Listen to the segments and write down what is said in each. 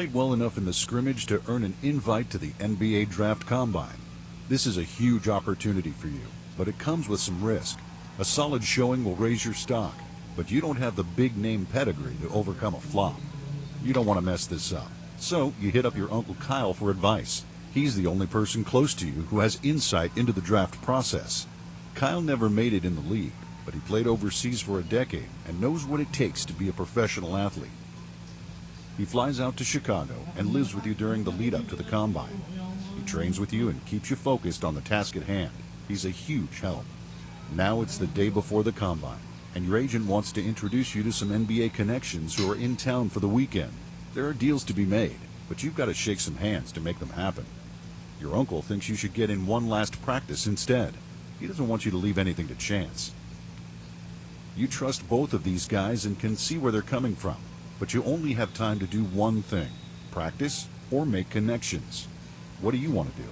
played well enough in the scrimmage to earn an invite to the NBA Draft Combine. This is a huge opportunity for you, but it comes with some risk. A solid showing will raise your stock, but you don't have the big-name pedigree to overcome a flop. You don't want to mess this up, so you hit up your Uncle Kyle for advice. He's the only person close to you who has insight into the draft process. Kyle never made it in the league, but he played overseas for a decade and knows what it takes to be a professional athlete. He flies out to Chicago and lives with you during the lead-up to the Combine. He trains with you and keeps you focused on the task at hand. He's a huge help. Now it's the day before the Combine, and your agent wants to introduce you to some NBA connections who are in town for the weekend. There are deals to be made, but you've got to shake some hands to make them happen. Your uncle thinks you should get in one last practice instead. He doesn't want you to leave anything to chance. You trust both of these guys and can see where they're coming from, but you only have time to do one thing: practice or make connections. What do you want to do?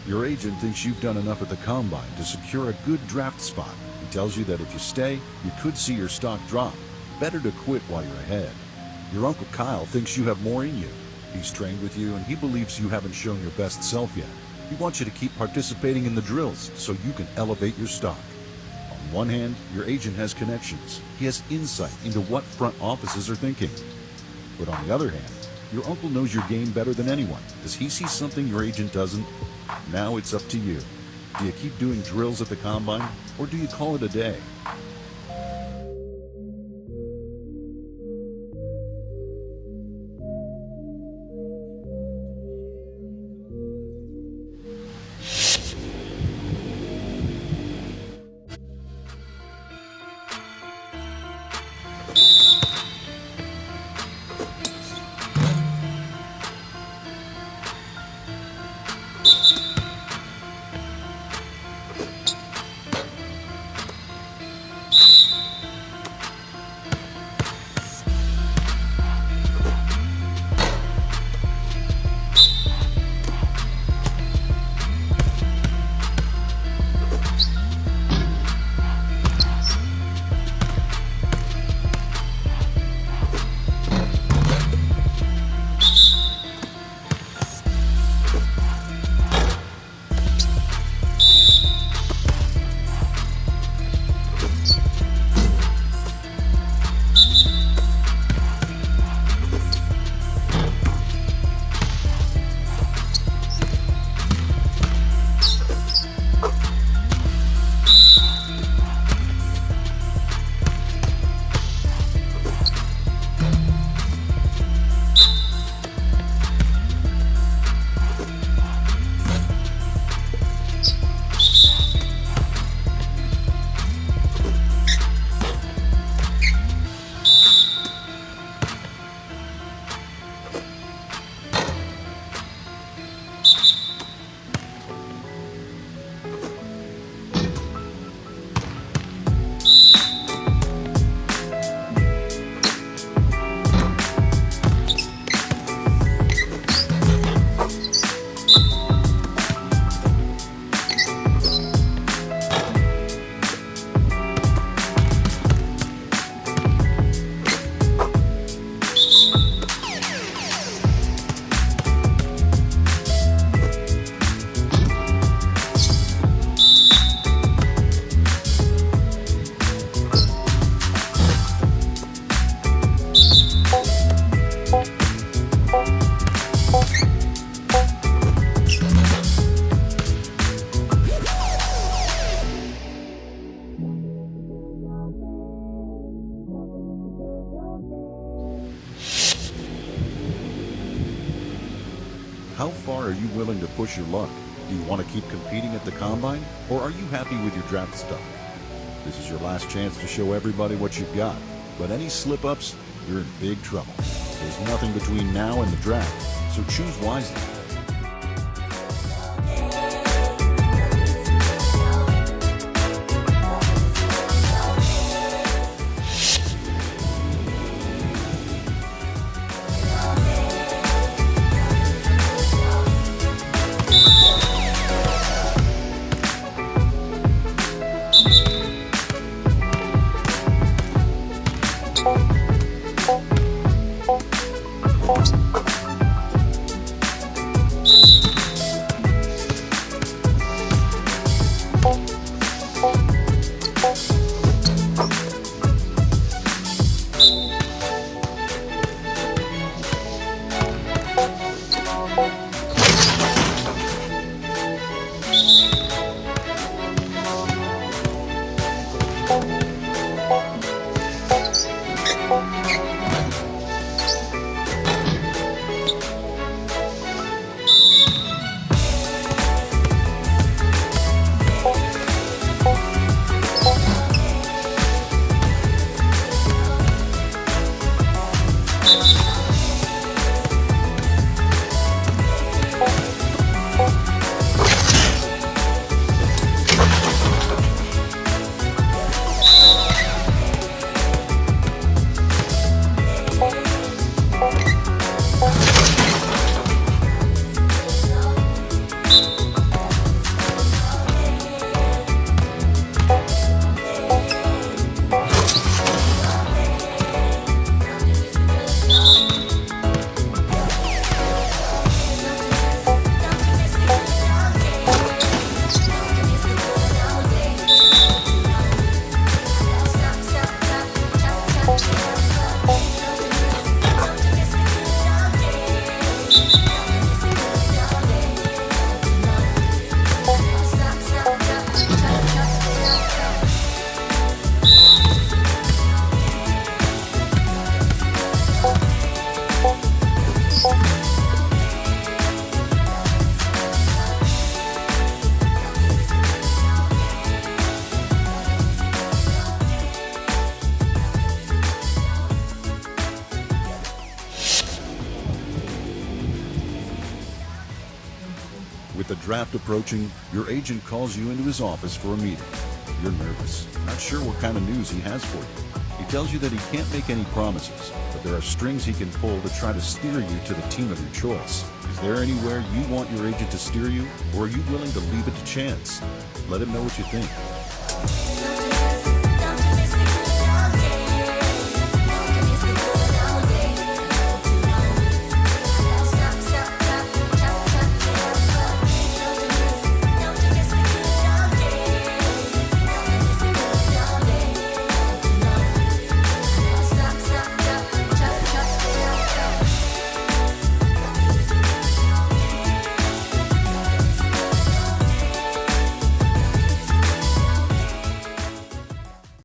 Your agent thinks you've done enough at the Combine to secure a good draft spot. He tells you that if you stay, you could see your stock drop. Better to quit while you're ahead. Your Uncle Kyle thinks you have more in you. He's trained with you and he believes you haven't shown your best self yet. He wants you to keep participating in the drills so you can elevate your stock. On one hand, your agent has connections. He has insight into what front offices are thinking. But on the other hand, your uncle knows your game better than anyone. Does he see something your agent doesn't? Now it's up to you. Do you keep doing drills at the Combine, or do you call it a day? How far are you willing to push your luck? Do you want to keep competing at the combine, or are you happy with your draft stock? This is your last chance to show everybody what you've got, but any slip-ups, you're in big trouble. There's nothing between now and the draft, so choose wisely. With the draft approaching, your agent calls you into his office for a meeting. You're nervous, not sure what kind of news he has for you. He tells you that he can't make any promises, but there are strings he can pull to try to steer you to the team of your choice. Is there anywhere you want your agent to steer you, or are you willing to leave it to chance? Let him know what you think.